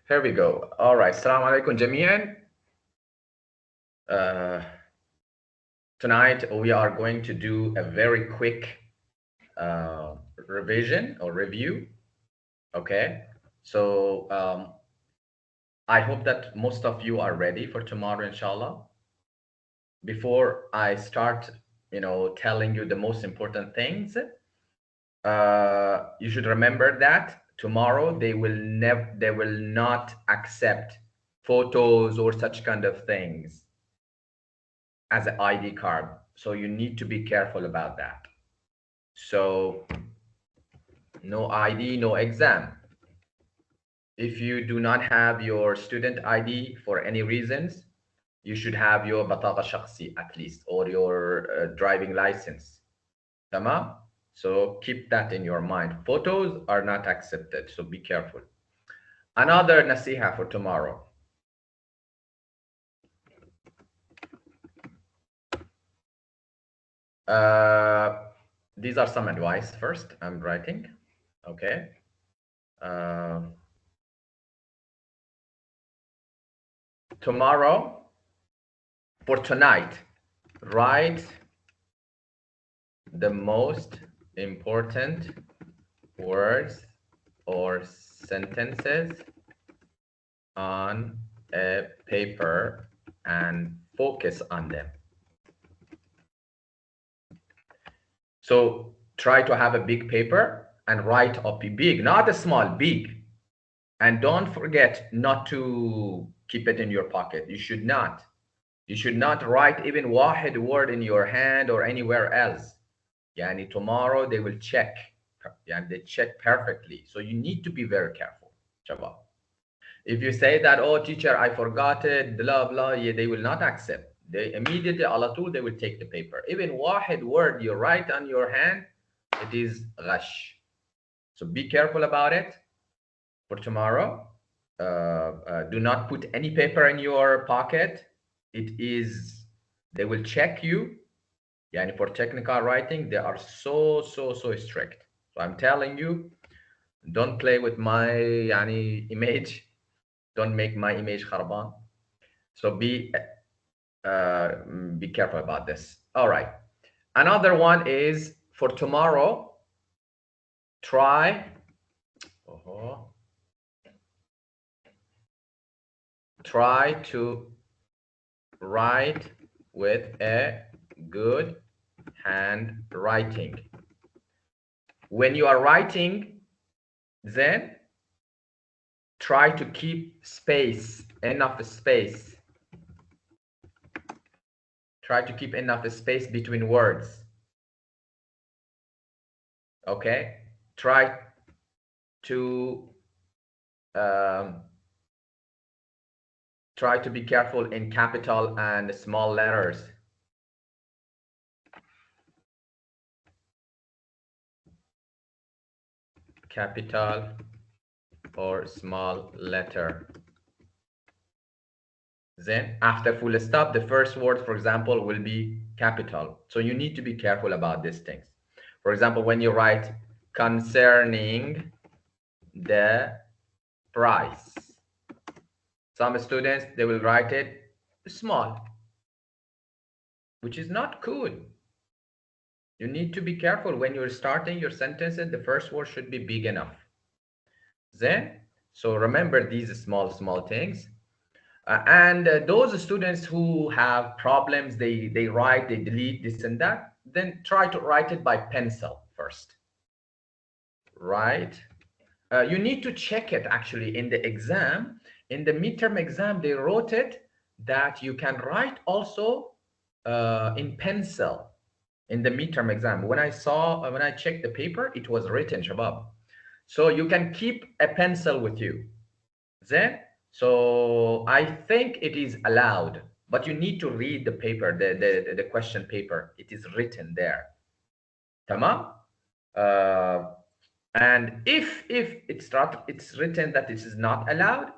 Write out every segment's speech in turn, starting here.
Here we go. All right. Assalamu alaikum jami'an. Uh, Tonight we are going to do a very quick revision or review. Okay. So I hope that most of you are ready for tomorrow, inshallah. Before I start, telling you the most important things, you should remember that tomorrow they will not accept photos or such kind of things as an ID card. So you need to be careful about that. So no ID, no exam. If you do not have your student ID for any reasons, you should have your bataqa shakhsi at least, or your driving license. Tamam? So keep that in your mind. Photos are not accepted, so be careful. Another nasiha for tomorrow. These are some advice first. I'm writing. Okay. Tomorrow, for tonight, write the most important words or sentences on a paper and focus on them. So try to have a big paper and write up big, not a small, big. And don't forget not to keep it in your pocket. You should not. You should not write even wahid word in your hand or anywhere else. Yani tomorrow they will check. Yani they check perfectly. So you need to be very careful, Shabab. If you say that, oh teacher, I forgot it, blah blah, yeah, they will not accept. They immediately, ala tool, they will take the paper. Even wahid word you write on your hand, it is ghash. So be careful about it for tomorrow. Do not put any paper in your pocket. They will check you. Yani for technical writing, they are so strict. So I'm telling you, don't play with my image. Don't make my image kharban. So be careful about this. All right. Another one is for tomorrow. Try. Try to write with a good handwriting. When you are writing, then try to keep enough space. Try to keep enough space between words. Okay? Try to be careful in capital and small letters. Capital or small letter. Then after full stop, the first word, for example, will be capital. So you need to be careful about these things. For example, when you write concerning the price, some students, they will write it small, which is not good. You need to be careful when you're starting your sentences. The first word should be big enough. Then, so remember these small things. And those students who have problems, they write, they delete this and that, then try to write it by pencil first. Right? You need to check it actually in the exam. In the midterm exam, they wrote it that you can write also in pencil in the midterm exam. When I checked the paper, it was written, Shabab. So you can keep a pencil with you. Then, so I think it is allowed, but you need to read the paper, the question paper. It is written there. Tamam? And if it's written that this is not allowed,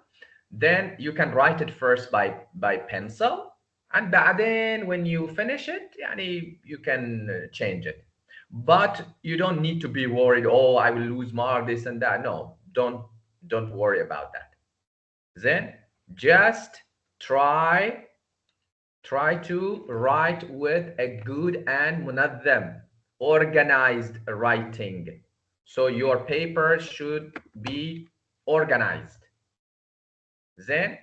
then you can write it first by pencil, and then when you finish it, you can change it. But you don't need to be worried, oh, I will lose mark, this and that. No, don't worry about that. Then just try to write with a good and munazzam, organized writing. So your paper should be organized. Then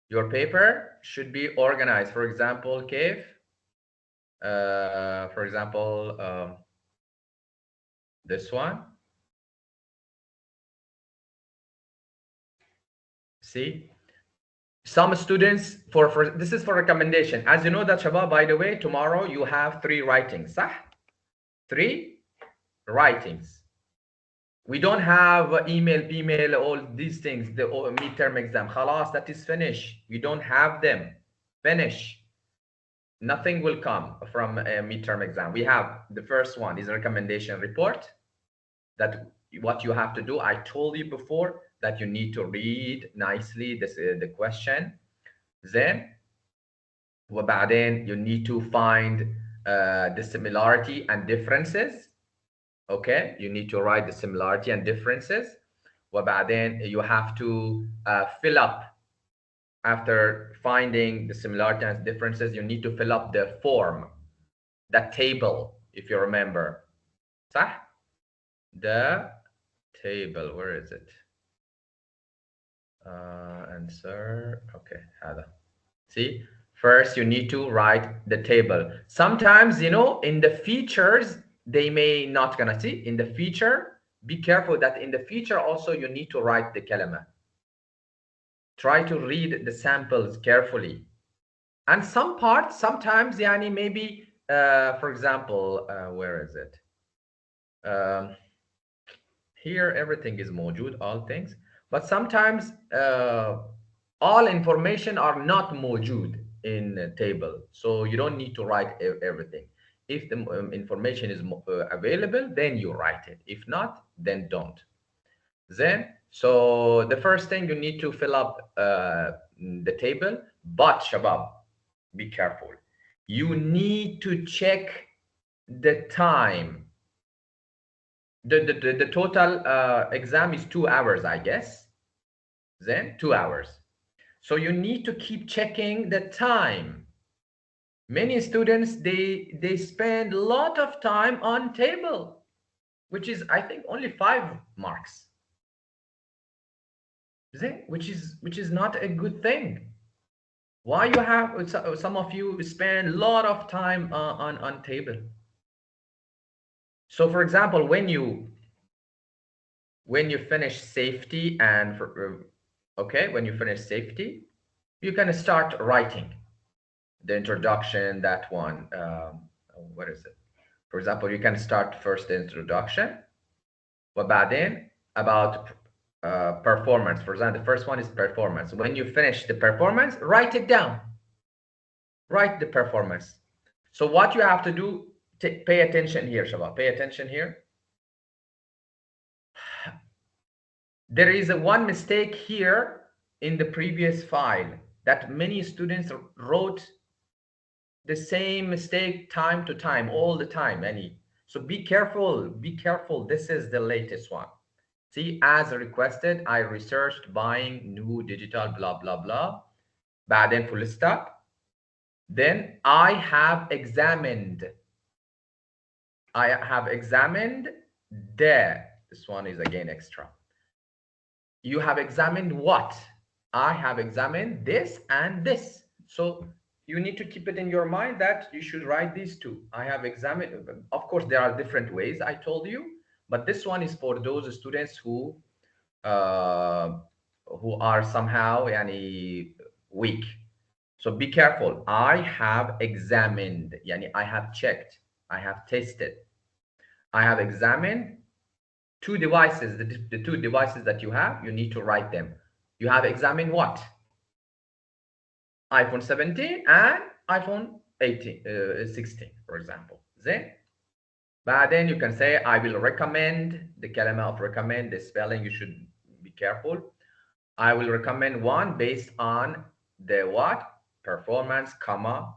your paper should be organized. For example, كيف for example this one, see, some students for this is for recommendation. As you know that Shabab, by the way, tomorrow you have 3 writings, صح? 3 writings. We don't have email, all these things, the midterm exam. Khalas, that is finished. We don't have them. Finish. Nothing will come from a midterm exam. We have the first one is a recommendation report. That what you have to do. I told you before that you need to read nicely this the question. Then وبعدين you need to find the similarity and differences. Okay, you need to write the similarity and differences. وبعدين you have to fill up, after finding the similarity and differences, you need to fill up the form, that table, if you remember. صح? The table, where is it? Answer. Okay, هذا. See, first you need to write the table. Sometimes, you know, in the features, they may not gonna see. In the feature, be careful that in the feature also you need to write the kalama. Try to read the samples carefully. And some parts, sometimes, yani maybe, for example, where is it? Here, everything is موجود, all things. But sometimes all information are not موجود in a table. So you don't need to write everything. If the information is available, then you write it. If not, then don't. Then, so the first thing, you need to fill up the table. But Shabab, be careful. You need to check the time. The total exam is 2 hours, I guess. Then 2 hours. So you need to keep checking the time. Many students, they spend a lot of time on table, which is, I think, only 5 marks. Which is not a good thing. Why you have some of you spend a lot of time on table? So for example, when you finish safety and when you finish safety, you can start writing the introduction, that one. What is it? For example, you can start first the introduction, وبعدين about performance. For example, the first one is performance. When you finish the performance, write it down. Write the performance. So what you have to do, pay attention here, Shabab. Pay attention here. There is one mistake here in the previous file, that many students wrote the same mistake time to time, all the time. So be careful. Be careful. This is the latest one. See, as requested, I researched buying new digital blah blah blah. بعدين full stop. Then I have examined. This one is again extra. You have examined what? I have examined this and this. So you need to keep it in your mind that you should write these two. I have examined. Of course, there are different ways, I told you, but this one is for those students who are somehow weak. So be careful. I have examined, I have checked, I have tested. I have examined 2 devices, the 2 devices that you have, you need to write them. You have examined what? iPhone 17 and iPhone 16, for example. Then you can say, I will recommend, the kalama of recommend, the spelling, you should be careful. I will recommend one based on the what? Performance, comma,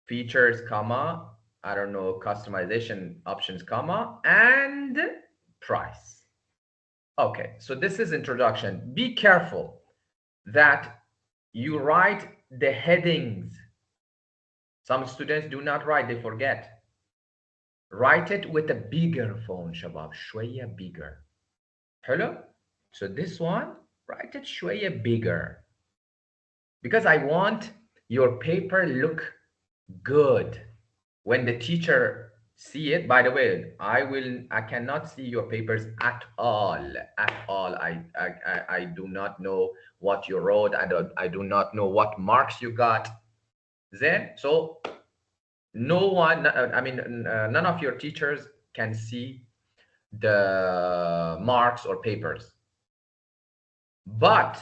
features, comma, I don't know, customization options, comma, and price. Okay, so this is introduction. Be careful that you write the headings. Some students do not write, they forget. Write it with a bigger font شباب شوية bigger. Hello? So this one, write it شوية bigger. Because I want your paper look good. When the teacher see it, by the way, I cannot see your papers at all. I do not know what you wrote. I do not know what marks you got. Then, so no one, I mean, none of your teachers can see the marks or papers. But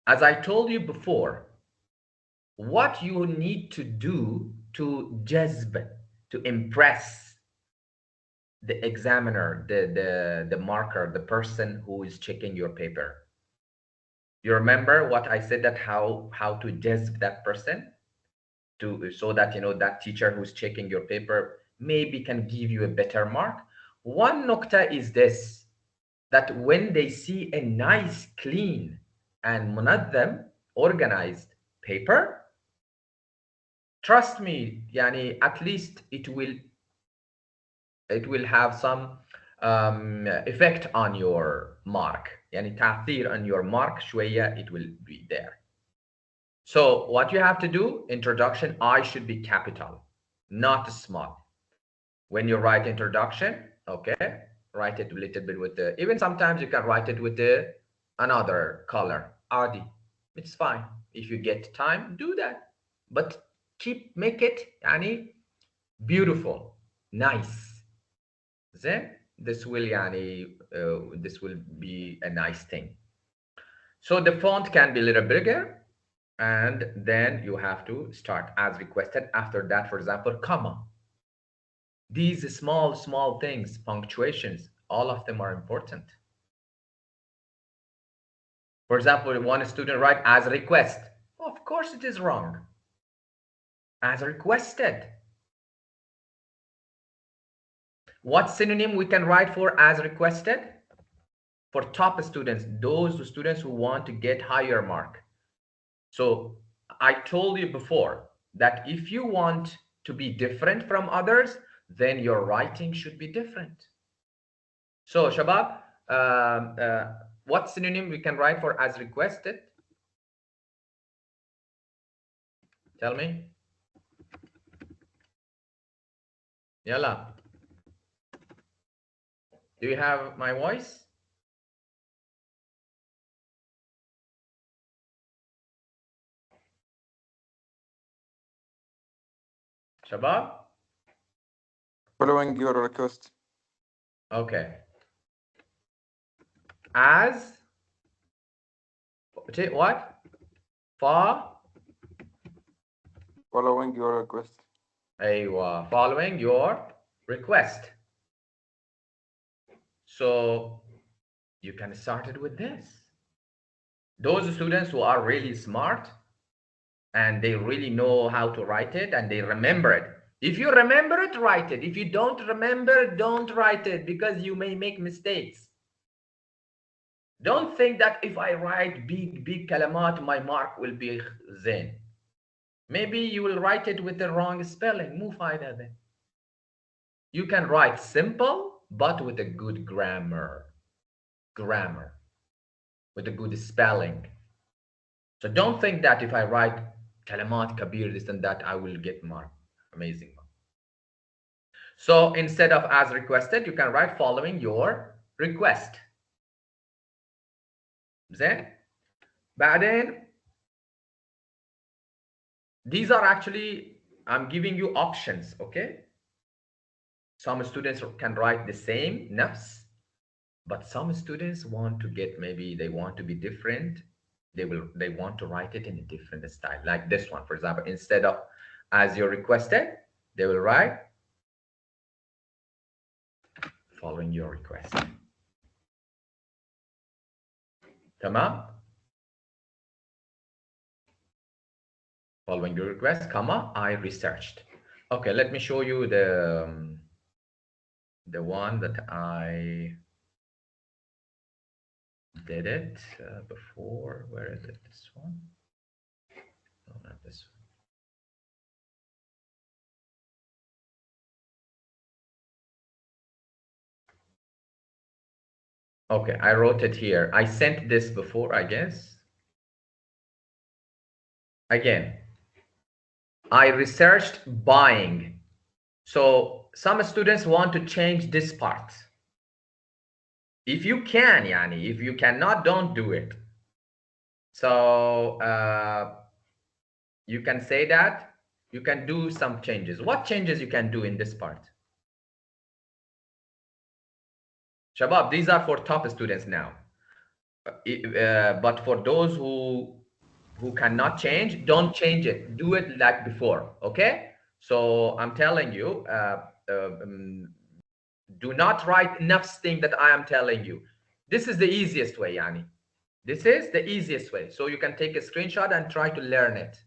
as I told you before, what you need to do to jazb, to impress the examiner, the marker, the person who is checking your paper. You remember what I said, that how to jazb that person, to so that that teacher who's checking your paper maybe can give you a better mark. One nokta is this, that when they see a nice, clean and munaddam, organized paper, trust me, yani at least it will have some effect on your mark. يعني تأثير on your mark شوية, it will be there. So what you have to do, introduction, I should be capital, not small. When you write introduction, okay, write it a little bit with the, even sometimes you can write it with the another color, Adi. It's fine. If you get time, do that. But make it yani beautiful, nice. Then this will this will be a nice thing. So the font can be a little bigger, and then you have to start as requested. After that, for example, comma. These small things, punctuations, all of them are important. For example, one student write as request. Of course it is wrong. As requested. What synonym we can write for as requested? For top students, those students who want to get higher mark. So I told you before that if you want to be different from others, then your writing should be different. So Shabab, what synonym we can write for as requested? Tell me. Yalla. Do you have my voice? Shabab? Following your request. Okay. As what? Following your request. Following your request. So you can start it with this. Those students who are really smart and they really know how to write it and they remember it. If you remember it, write it. If you don't remember, don't write it, because you may make mistakes. Don't think that if I write big kalamat, my mark will be zain. Maybe you will write it with the wrong spelling. Move fayda then. You can write simple, but with a good grammar. With a good spelling. So don't think that if I write kalamat kabir, this and that, I will get mark. Amazing. So instead of as requested, you can write following your request. Then, بعدين, these are actually, I'm giving you options, okay? Some students can write the same nafs, but some students want to get, maybe they want to be different. They want to write it in a different style, like this one, for example. Instead of as you requested, they will write following your request. Tamam? Following your request, comma, I researched. Okay, let me show you the one that I did it before. Where is it? This one? No, not this one. Okay, I wrote it here. I sent this before, I guess. Again, I researched buying. So some students want to change this part. If you can, yani, if you cannot, don't do it. So you can say that you can do some changes. What changes you can do in this part? Shabab, these are for top students now. But for those who cannot change, don't change it. Do it like before, okay? So I'm telling you, do not write enough thing that I am telling you. This is the easiest way, Yani. This is the easiest way. So you can take a screenshot and try to learn it.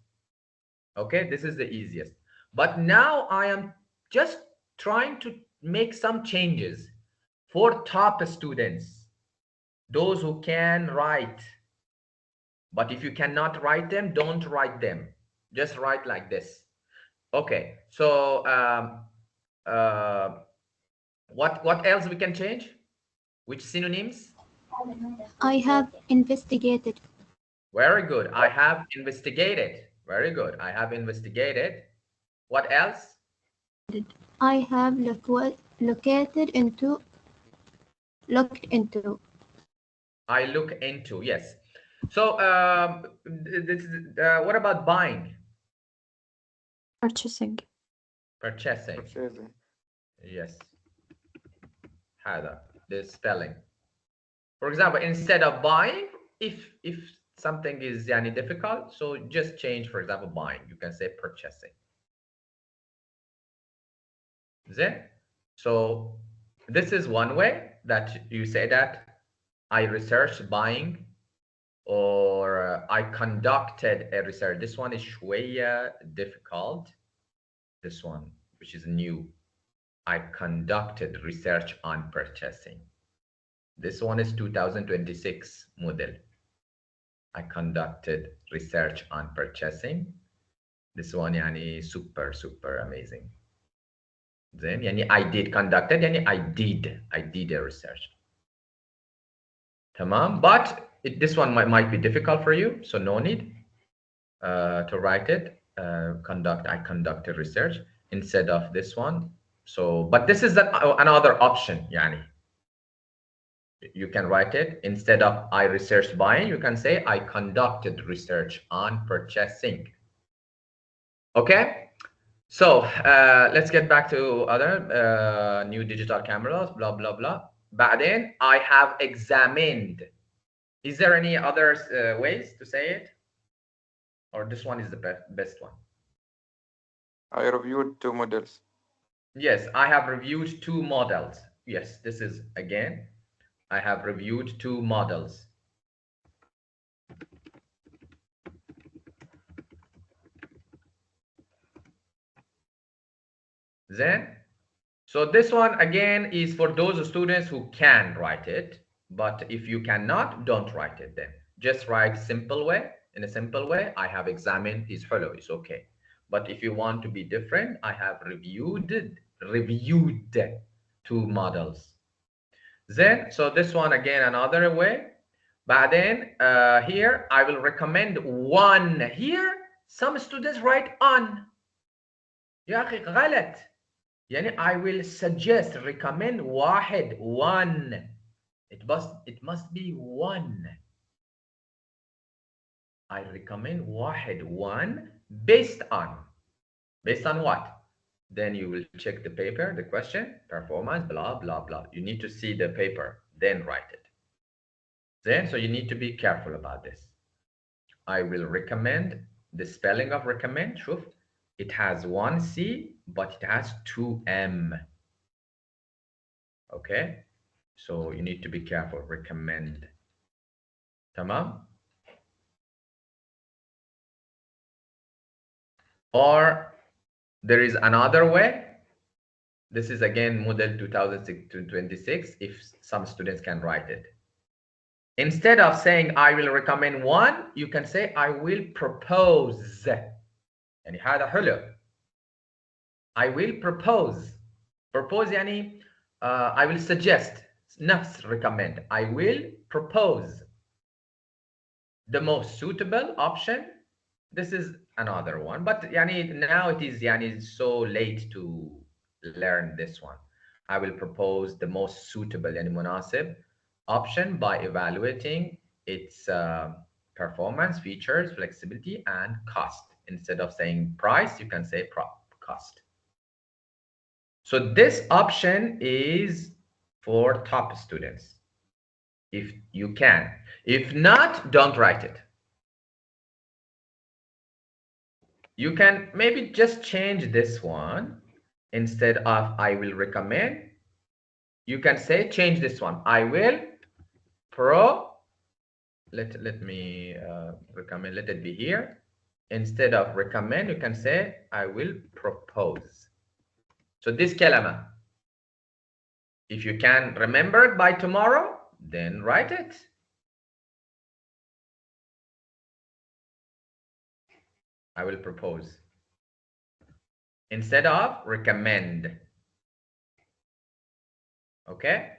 Okay, this is the easiest. But now I am just trying to make some changes for top students, those who can write. But if you cannot write them, don't write them. Just write like this. Okay, so what else we can change? Which synonyms? I have investigated. Very good. I have investigated. Very good. I have investigated. What else? I have located into. Looked into. I look into. Yes. So this is, what about buying? Purchasing. Purchasing. Purchasing. Yes. هذا the spelling. For example, instead of buying, if something is yani difficult, so just change, for example, buying. You can say purchasing. Then, so this is one way that you say that I researched buying, or I conducted a research. This one is شوية difficult. This one, which is new. I conducted research on purchasing. This one is 2026 model. I conducted research on purchasing. This one يعني super amazing. Then يعني I did conducted يعني I did a research. Tamam, but this one might be difficult for you, so no need to write it. I conducted research instead of this one. So, but this is another option, yani. You can write it instead of I researched buying. You can say I conducted research on purchasing. Okay, so let's get back to other new digital cameras. Blah blah blah. بعدين I have examined. Is there any other ways to say it, or this one is the best one? I reviewed 2 models. Yes, I have reviewed 2 models. Yes, this is again. I have reviewed 2 models. Then, so this one again is for those students who can write it, but if you cannot, don't write it then. Just write simple way. In a simple way, I have examined is hello, it's okay. But if you want to be different, I have reviewed 2 models. Then, so this one again, another way. بعدين here I will recommend one. Here some students write on. يا أخي غلط. يعني I will suggest, recommend واحد, one. It must be one. I recommend واحد, one, based on. Based on what? Then you will check the paper, the question, performance, blah, blah, blah. You need to see the paper, then write it. Then, so you need to be careful about this. I will recommend, the spelling of recommend, شوف, it has 1 C, but it has 2 M. Okay, so you need to be careful. Recommend. Tamam. Or there is another way This is again model 2026 if some students can write it. Instead of saying I will recommend one, you can say I will propose. يعني هذا حلو. I will propose. Propose يعني I will suggest. نفس recommend. I will propose the most suitable option. This is another one, but يعني now it is يعني so late to learn this one. I will propose the most suitable يعني مناسب option by evaluating its performance, features, flexibility, and cost. Instead of saying price, you can say cost. So this option is for top students, if you can. If not, don't write it. You can maybe just change this one. Instead of I will recommend, you can say change this one. I will let me recommend, let it be here. Instead of recommend, you can say I will propose. So this kalama, if you can remember it by tomorrow, then write it. I will propose instead of recommend. Okay,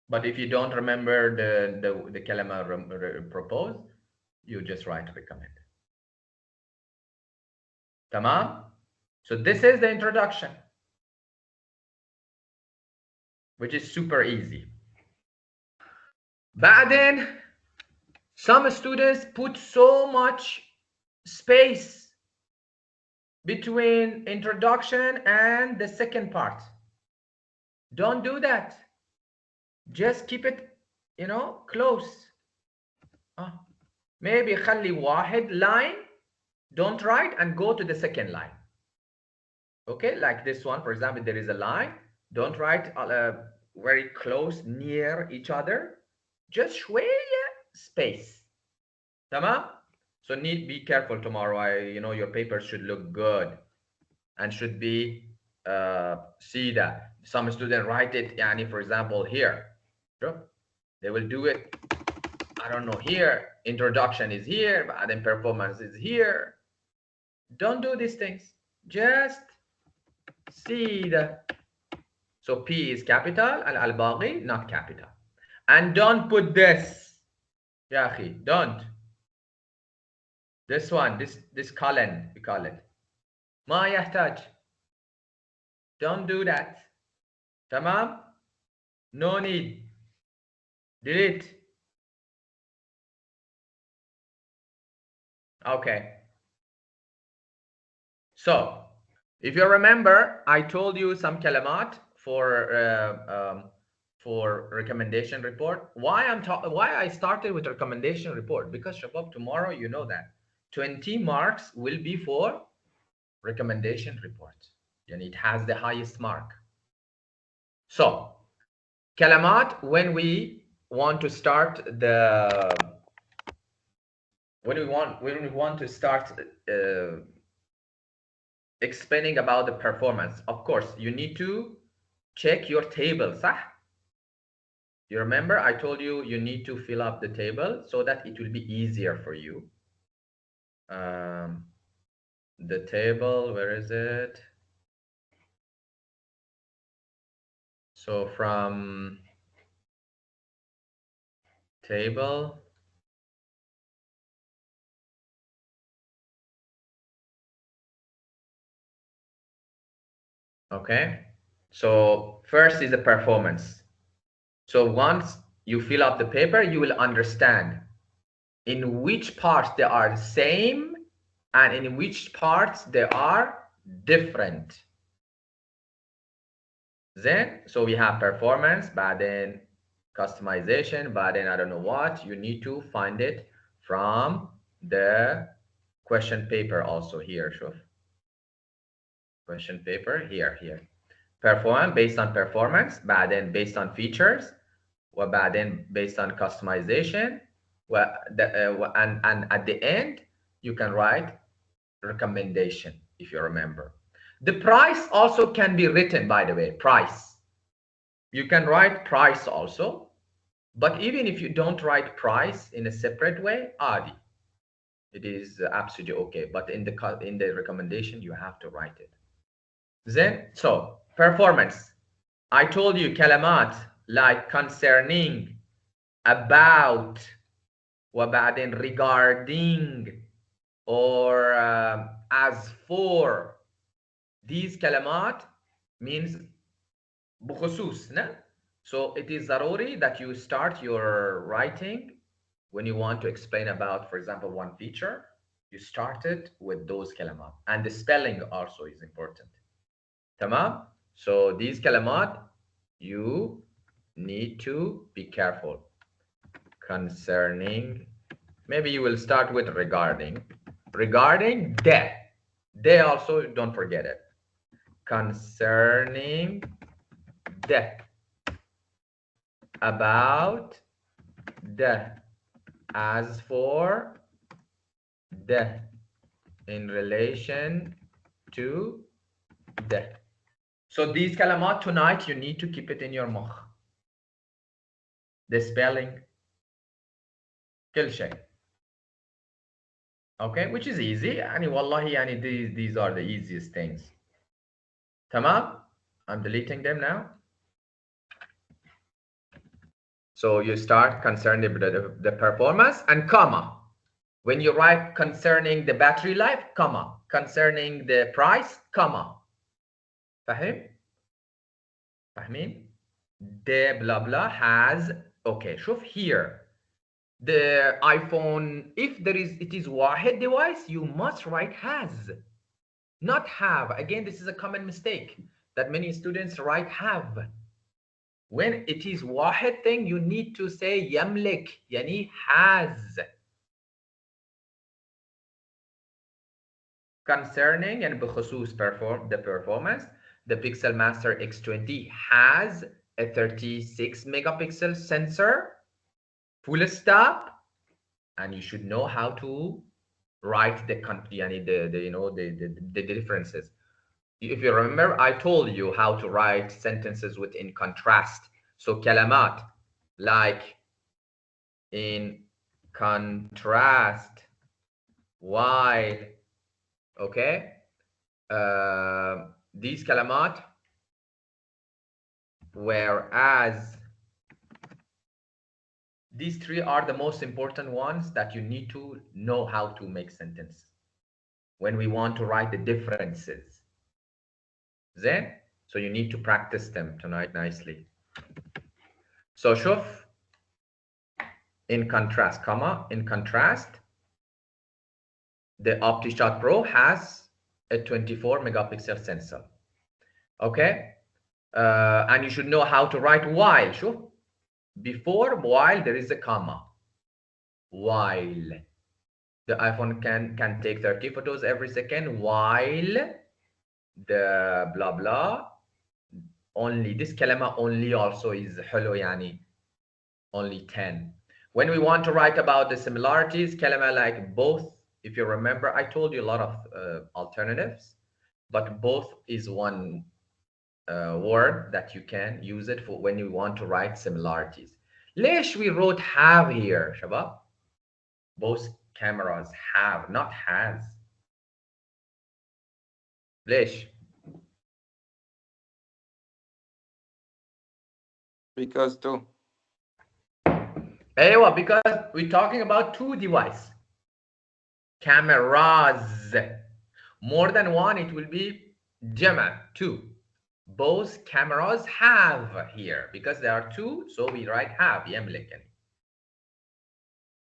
but if you don't remember the kalama propose, you just write recommend. Tamam. So this is the introduction, which is super easy. بعدين some students put so much space between introduction and the second part. Don't do that. Just keep it, you know, close. Maybe خلي واحد line, don't write and go to the second line. Okay, like this one, for example, there is a line. Don't write very close near each other. Just شوية space. تمام? So be careful tomorrow. Your paper should look good and should be see that some student write it يعني for example here. Sure. They will do it, I don't know, here. Introduction is here, but then performance is here. Don't do these things. Just see that. So P is capital and al-baghi not capital. And don't put this. Ya akhi, don't. This one, this colon, we call it. Ma yahtaj. Don't do that. Tamam? No need. Delete. Okay. So, if you remember, I told you some kalamat for recommendation report. Why I started with recommendation report? Because Shabab, tomorrow you know that 20 marks will be for recommendation report, and it has the highest mark. So, kalamat, when we want to start explaining about the performance, of course, you need to check your table, صح? You remember I told you need to fill up the table so that it will be easier for you. The table, where is it? So from table, okay. So first is the performance. So once you fill up the paper, you will understand in which parts they are the same and in which parts they are different. Then, so we have performance, but then customization, but then I don't know what. You need to find it from the question paper also here. Shuf. Question paper here. Perform based on performance, but then based on features, but then based on customization, and at the end you can write recommendation if you remember. The price also can be written, by the way, price. You can write price also, but even if you don't write price in a separate way, adi, it is absolutely okay. But in the recommendation, you have to write it. Then, so performance. I told you kalamat like concerning, about, وبعدين regarding, or as for. These kalamat means بخصوص, no? So it is ضروري that you start your writing when you want to explain about, for example, one feature. You start it with those kalamat, and the spelling also is important. Tamam? So these kalamat, you need to be careful. Concerning, maybe you will start with regarding. Regarding de also, don't forget it. Concerning the, about the, as for the, in relation to the. So these kalamat tonight, you need to keep it in your mukh. The spelling, كل شيء. Okay, which is easy. يعني والله يعني these are the easiest things. Tamam? I'm deleting them now. So you start concerning the performance and comma. When you write concerning the battery life, comma. Concerning the price, comma. فاهم؟ فاهمين؟ The blah blah has, okay, شوف here. The iPhone, if it is واحد device, you must write has, not have. Again, this is a common mistake that many students write have. When it is واحد thing, you need to say يملك, يعني has. Concerning and بخصوص the performance, the Pixel Master X20 has a 36 megapixel sensor, full stop, and you should know how to write the differences. If you remember, I told you how to write sentences with in contrast. So kalamat like in contrast, while, okay, these kalamat, whereas, these three are the most important ones that you need to know how to make sentence when we want to write the differences. Then, so you need to practice them tonight nicely. So شوف, in contrast, comma, in contrast, the OptiShot Pro has a 24 megapixel sensor. Okay, and you should know how to write while. شوف, before while there is a comma. While the iPhone can take 30 photos every second, while the blah blah only, this kalama only also is حلو يعني only 10. When we want to write about the similarities, kalama like both, if you remember, I told you a lot of alternatives, but both is one word that you can use it for when you want to write similarities. ليش we wrote have here, شباب? Both cameras have, not has. ليش? Because two. أيوة, because we're talking about two devices. Cameras. More than one, it will be جمع, two. Both cameras have here, because there are two, so we write have, يملك,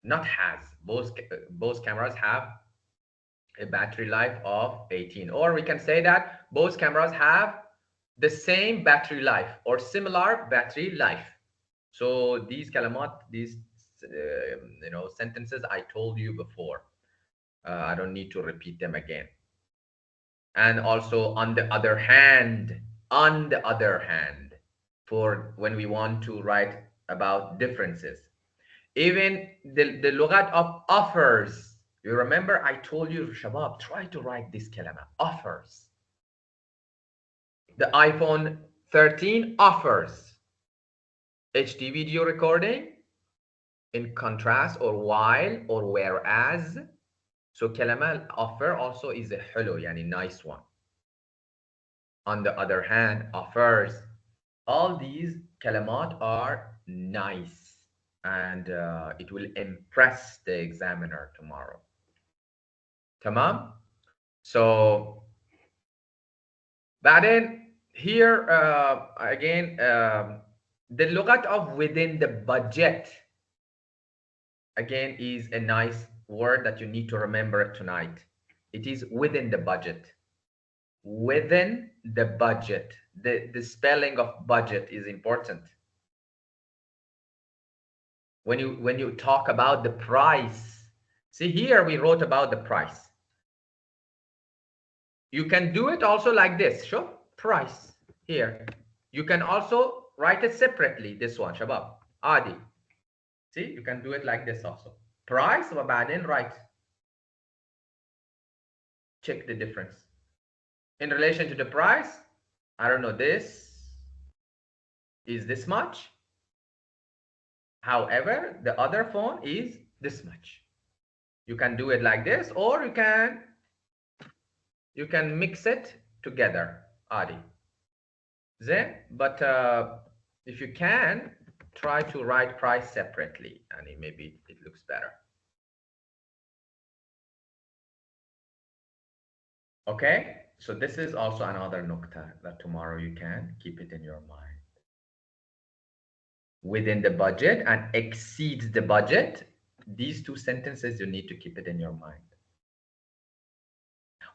not has. Both cameras have a battery life of 18, or we can say that both cameras have the same battery life or similar battery life. So these kalamat, these sentences I told you before. I don't need to repeat them again. And also, on the other hand, for when we want to write about differences, even the lughat of offers. You remember I told you, Shabab, try to write this kalama, offers. the iPhone 13 offers HD video recording in contrast or while or whereas. So كلمة offer also is a حلو يعني nice one. On the other hand, offers, all these kalimat are nice and it will impress the examiner tomorrow. Tamam? So بعدين here again the لغة of within the budget again is a nice word that you need to remember tonight. It is within the budget. Within the budget. The spelling of budget is important. When you talk about the price, see here we wrote about the price. You can do it also like this. Sure, price here. You can also write it separately. This one, Shabab, Adi. See, you can do it like this also. Price, وبعدين write. Check the difference. In relation to the price, I don't know, this is this much. However, the other phone is this much. You can do it like this, or you can mix it together, Adi. Then, but if you can, try to write price separately, and maybe it looks better. Okay, so this is also another nukta that tomorrow you can keep it in your mind. Within the budget and exceeds the budget, these two sentences, you need to keep it in your mind.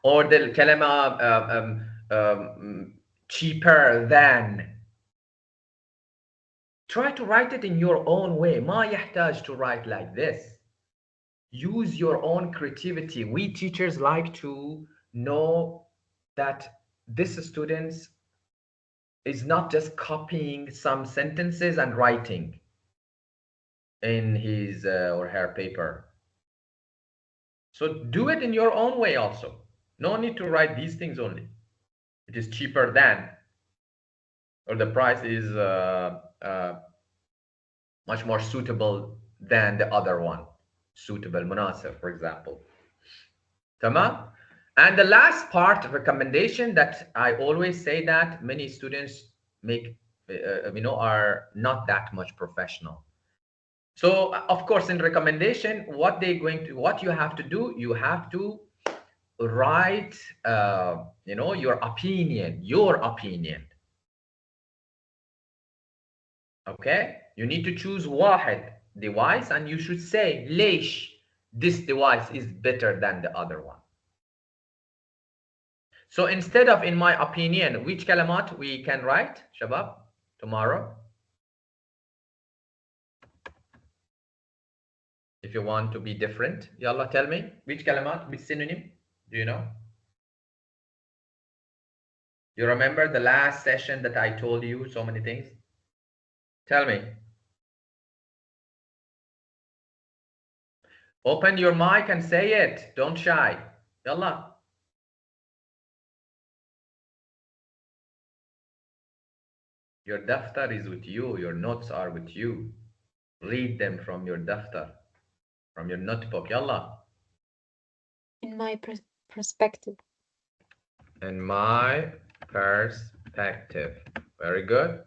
Or the kalama cheaper than. Try to write it in your own way. ما يحتاج to write like this. Use your own creativity. We teachers like to know that this student is not just copying some sentences and writing in his or her paper. So do it in your own way also. No need to write these things only. It is cheaper than, or the price is much more suitable than the other one. Suitable, munasib, for example. Tamam? And the last part, recommendation, that I always say that many students make, are not that much professional. So of course, in recommendation, what you have to do, you have to write, your opinion. Okay, you need to choose واحد device, and you should say ليش this device is better than the other one. So instead of in my opinion, which kalimat we can write, Shabab, tomorrow? If you want to be different, Yalla, tell me, which kalimat, which synonym, do you know? You remember the last session that I told you so many things? Tell me. Open your mic and say it. Don't shy. Yalla. Your daftar is with you. Your notes are with you. Read them from your daftar, from your notebook. Yalla. In my perspective. In my perspective. Very good.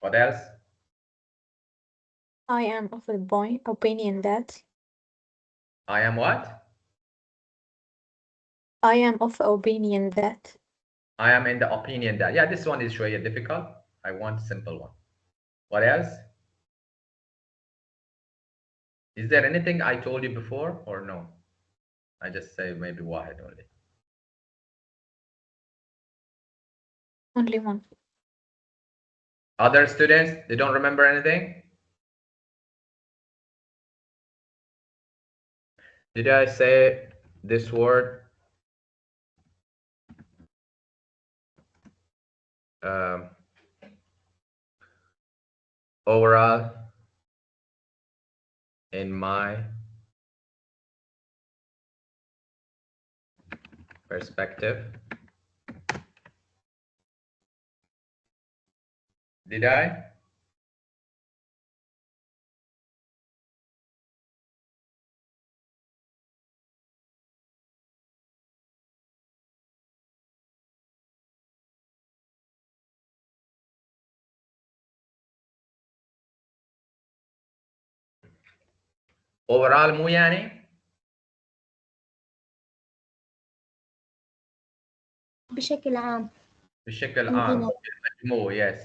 What else? I am of the opinion that. I am what? I am of the opinion that. I am in the opinion that. Yeah, this one is showing difficult. I want simple one. What else? Is there anything I told you before or no? I just say maybe واحد only. Only one. Other students, they don't remember anything? Did I say this word? Overall, in my perspective. Did I? overall مو يعني بشكل عام. بشكل عام المجموع yes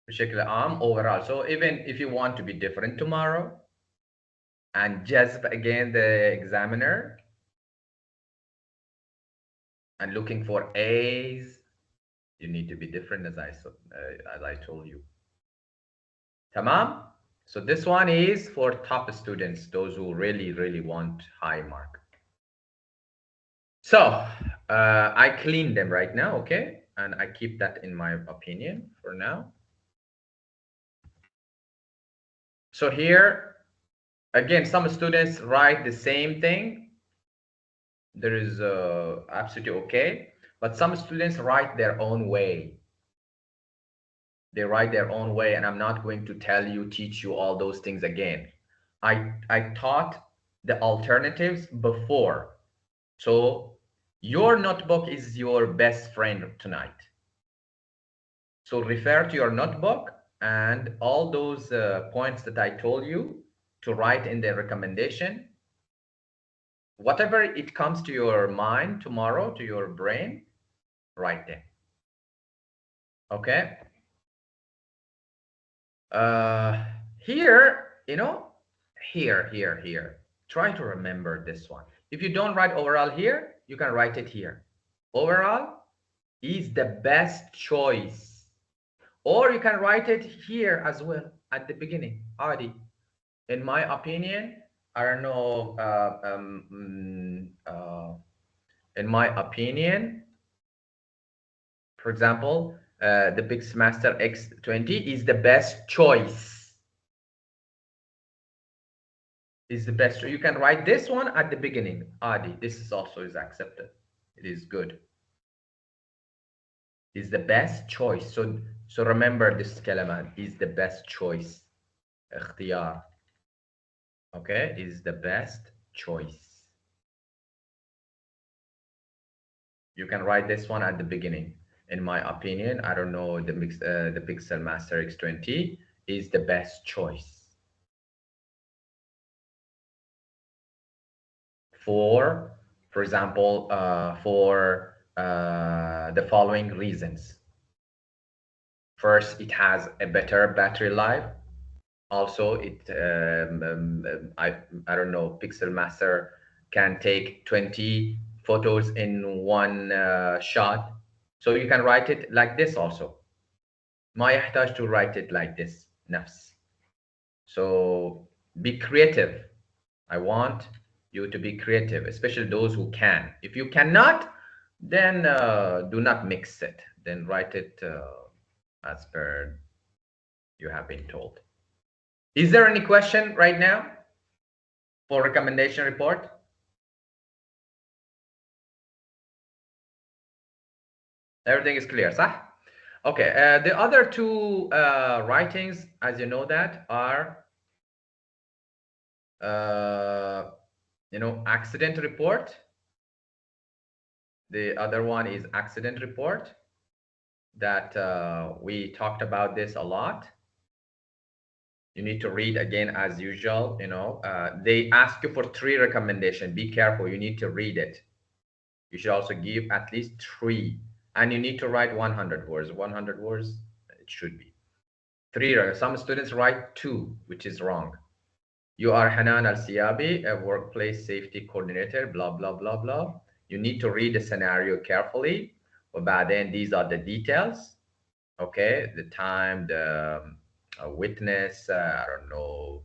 بشكل عام overall. So even if you want to be different tomorrow and just again the examiner and looking for A's, you need to be different as I told you. Tamam? So this one is for top students, those who really want high mark. So I clean them right now, okay? And I keep that in my opinion for now. So here, again, some students write the same thing. There is absolutely okay. But some students write their own way. They write their own way, and I'm not going to teach you all those things again. I taught the alternatives before. So your notebook is your best friend tonight. So refer to your notebook and all those points that I told you to write in the recommendation. Whatever it comes to your mind tomorrow, to your brain, write them. Okay? Here, here. Try to remember this one. If you don't write overall here, you can write it here. Overall is the best choice. Or you can write it here as well at the beginning. Adi, in my opinion, I don't know, in my opinion, for example, the Pixmaster X20 is the best choice. Is the best. You can write this one at the beginning. Adi, this is also is accepted. It is good. Is the best choice. So remember this kalaman is the best choice. اختيار. Okay, is the best choice. You can write this one at the beginning. In my opinion, I don't know, the Pixel Master X20 is the best choice for example, for the following reasons. First, it has a better battery life. Also, I don't know, Pixel Master can take 20 photos in one shot. So you can write it like this also. ما يحتاج to write it like this. نفس. So be creative. I want you to be creative, especially those who can. If you cannot, then do not mix it. Then write it as per you have been told. Is there any question right now for recommendation report? Everything is clear, صح? Okay, the other two writings, as you know that, are accident report. The other one is accident report that we talked about this a lot. You need to read again as usual. They ask you for 3 recommendations. Be careful, you need to read it. You should also give at least 3, and you need to write 100 words. 100 words it should be 3. Some students write 2, which is wrong. You are Hanan Al-Siabi, a workplace safety coordinator, blah blah blah blah. You need to read the scenario carefully. But then these are the details. Okay, the time, the witness, I don't know,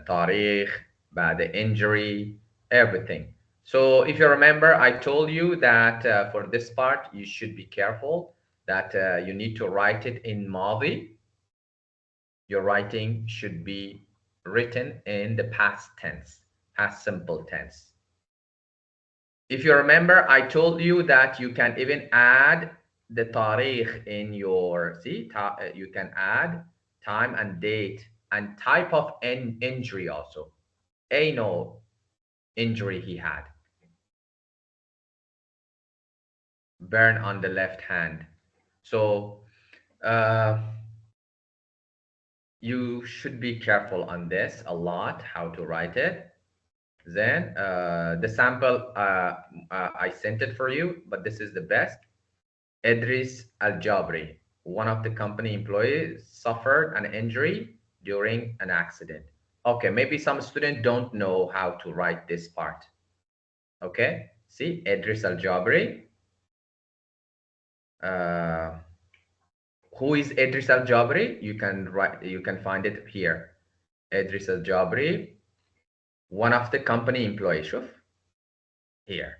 tarikh, the injury, everything. So if you remember, I told you that for this part, you should be careful that you need to write it in Madi. Your writing should be written in the past tense, past simple tense. If you remember, I told you that you can even add the tarikh in your, see, you can add time and date and type of injury also. Anal injury he had. Burn on the left hand. So you should be careful on this a lot, how to write it. Then the sample, I sent it for you, but this is the best. Idris Al-Jabri, one of the company employees, suffered an injury during an accident. Okay, maybe some students don't know how to write this part. Okay, see, Idris Al-Jabri. Who is Idris Al-Jabri? You can find it here. Idris Al-Jabri, one of the company employees. Shuf, here.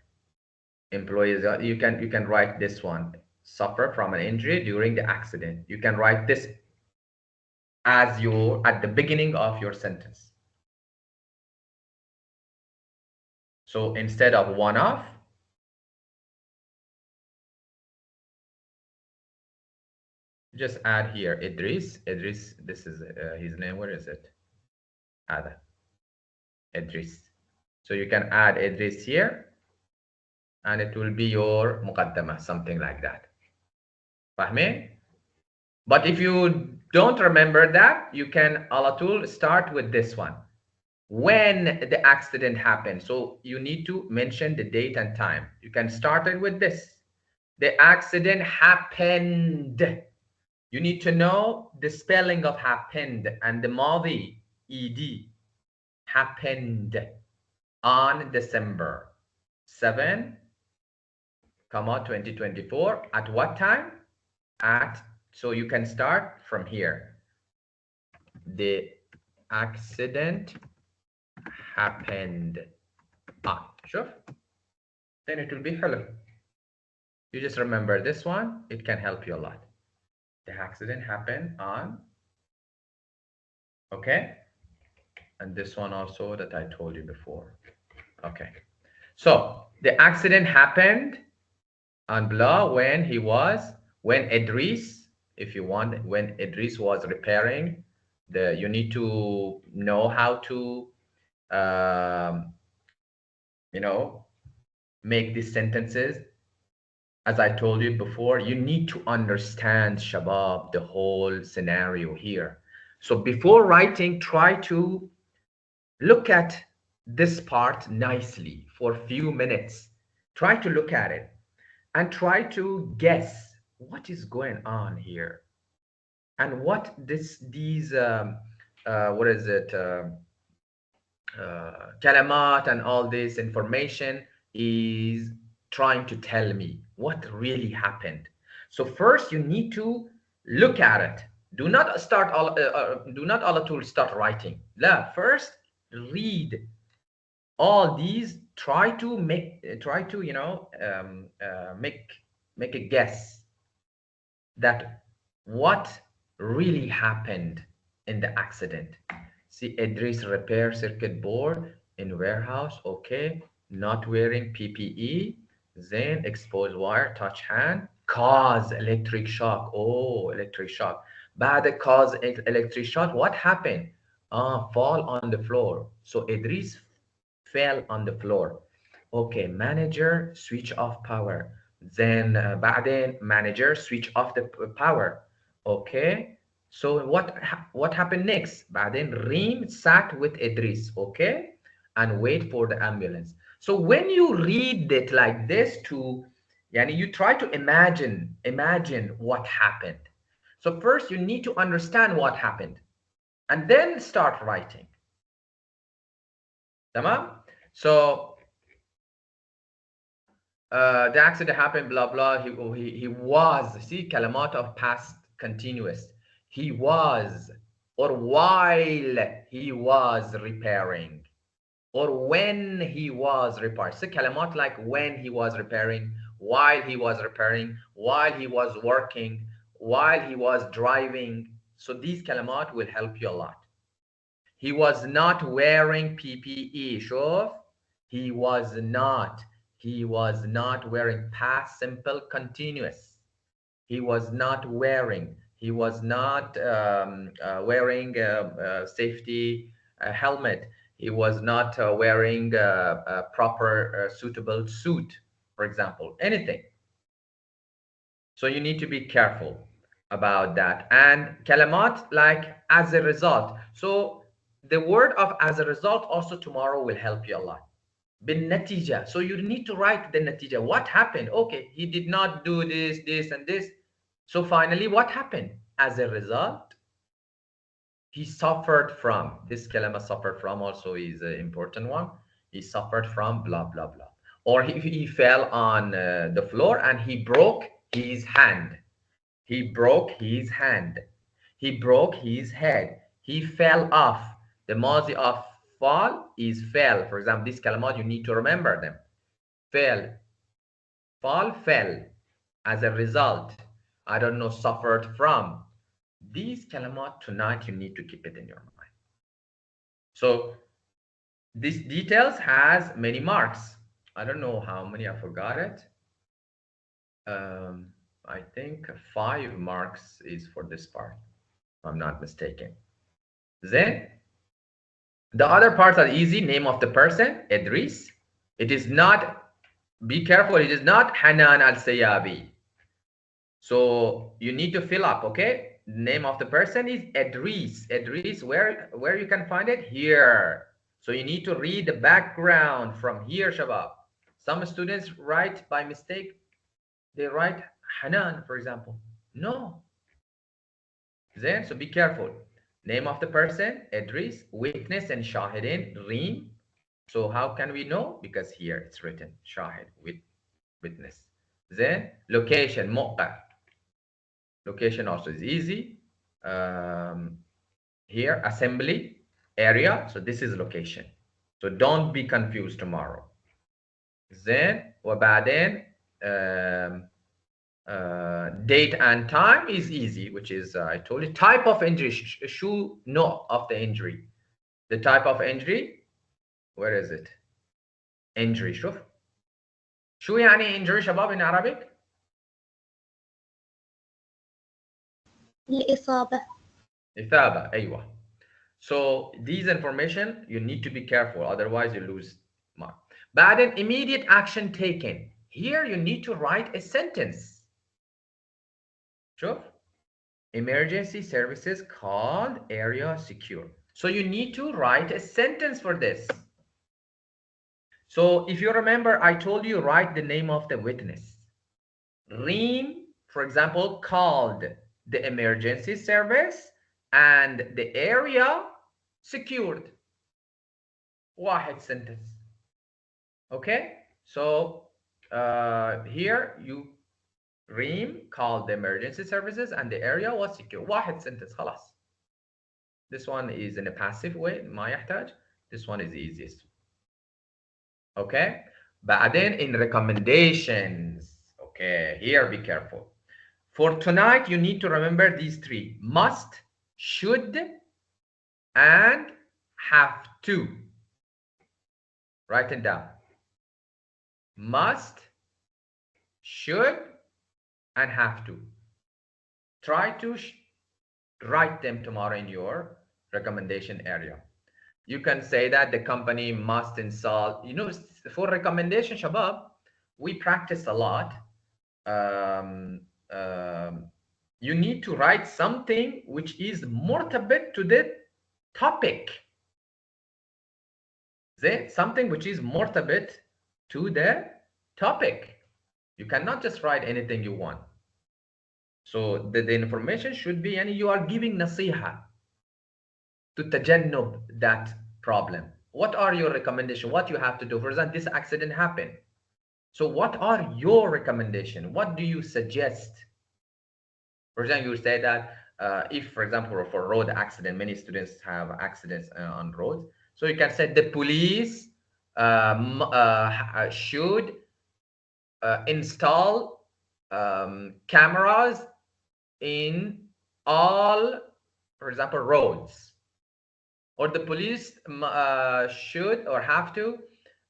Employees, you can write this one. Suffer from an injury during the accident. You can write this as at the beginning of your sentence. So instead of one off, just add here Idris. Idris, this is his name. Where is it? Add Idris. So you can add Idris here, and it will be your muqaddamah, something like that. Fahmin? But if you don't remember that, you can ala tool start with this one. When the accident happened. So you need to mention the date and time. You can start it with this. The accident happened. You need to know the spelling of happened and the madi, ed, happened on December 7, 2024. At what time? So you can start from here. The accident happened on. Sure. Then it will be hello. You just remember this one. It can help you a lot. The accident happened on. Okay. And this one also that I told you before. Okay. So the accident happened on blah when Idris, if you want, when Idris was repairing you need to know how to make these sentences. As I told you before, you need to understand, Shabab, the whole scenario here. So before writing, try to look at this part nicely for a few minutes. Try to look at it and try to guess what is going on here and what what is it, kalamat and all this information is trying to tell me what really happened. So first you need to look at it. Do not ala tool start writing. First read all these. Try to make a guess that what really happened in the accident. See, Idris repair circuit board in warehouse. Okay, not wearing PPE. Then exposed wire, touch hand, cause electric shock. Oh, electric shock. بعد cause electric shock, what happened? Fall on the floor. So Idris fell on the floor. Okay, manager switch off power. Then بعدين manager switch off the power. Okay, so what happened next? بعدين Reem sat with Idris, okay, and wait for the ambulance. So when you read it like this, you try to imagine what happened. So first you need to understand what happened, and then start writing. Tamam? So the accident happened, blah blah. He was, see, kalamat of past continuous. He was, or while he was repairing, or when he was repairing. So kalamat like when he was repairing, while he was repairing, while he was working, while he was driving. So these kalamat will help you a lot. He was not wearing PPE. Shuf, he was not wearing past simple continuous. He was not wearing. He was not wearing a safety helmet. He was not wearing a proper suitable suit, for example, anything. So you need to be careful about that. And kalamat like as a result. So the word of as a result also tomorrow will help you a lot. Bin natija. So you need to write the natija. What happened? Okay, he did not do this, this, and this. So finally, what happened? As a result, he suffered from this kalama suffered from also is an important one. He suffered from blah blah blah. Or he fell on the floor and he broke his hand. He broke his hand. He broke his head. He fell off. The mazi of fall is fell. For example, these kalamat, you need to remember them. Fell, fall, fell. As a result, I don't know, suffered from. These kalamat tonight, you need to keep it in your mind. So this details has many marks. I don't know how many, I forgot it. I think 5 marks is for this part, if I'm not mistaken. Then the other parts are easy. Name of the person, Idris. It is not, be careful, it is not Hanan al-Sayabi. So you need to fill up, okay? Name of the person is Idris. Idris, where you can find it? Here. So you need to read the background from here, Shabab. Some students write by mistake. They write Hanan, for example. No. Then, so be careful. Name of the person, Idris, witness and shahidin, Reem. So how can we know? Because here it's written shahid, with witness. Then location, Muqqa. Location also is easy. Here, assembly area. So this is location. So don't be confused tomorrow. Then وبعدين date and time is easy, which is I told you. Type of injury, شو نوع of the injury. The type of injury, where is it? Injury. شو يعني injury شباب in Arabic? الإصابة. إثابة. أيوة. So these information you need to be careful, otherwise you lose mark. بعدين immediate action taken. Here you need to write a sentence. شوف. Emergency services called area secure. So you need to write a sentence for this. So if you remember, I told you write the name of the witness. Reem, for example, called the emergency service and the area secured. واحد sentence. Okay, so here you Reem called the emergency services and the area was secure. واحد sentence خلاص. This one is in a passive way, ما يحتاج. This one is the easiest. Okay, بعدين in recommendations. Okay, here be careful. For tonight, you need to remember these 3: must, should, and have to. Write it down. Must, should, and have to. Try to write them tomorrow in your recommendation area. You can say that the company must install, you know, for recommendation, Shabab, we practice a lot. You need to write something which is مرتبط to the topic. Something which is مرتبط to the topic. You cannot just write anything you want. So the information should be, and you are giving nasiha to تجنب that problem. What are your recommendations? What you have to do? For example, this accident happened. So what are your recommendations? What do you suggest? For example, you say that if, for example, for road accident, many students have accidents on roads. So you can say the police should install cameras in all, for example, roads. Or the police should or have to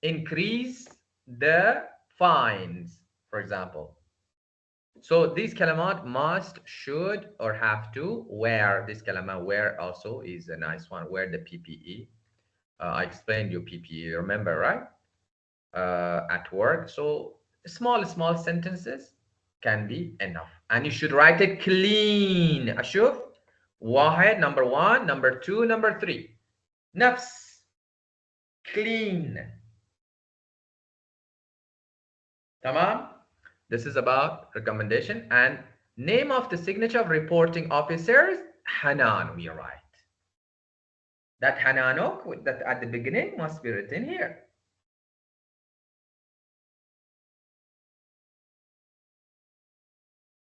increase the fines, for example. So these kalimat must, should, or have to. Where, this kalimat where also is a nice one. Where, the PPE. I explained you PPE, remember, right? At work. So small sentences can be enough, and you should write it clean. أشوف واحد, number one, number two, number three. نفس, clean. تمام. This is about recommendation. And name of the signature of reporting officers, Hanan, we write. That Hananok, that at the beginning must be written here.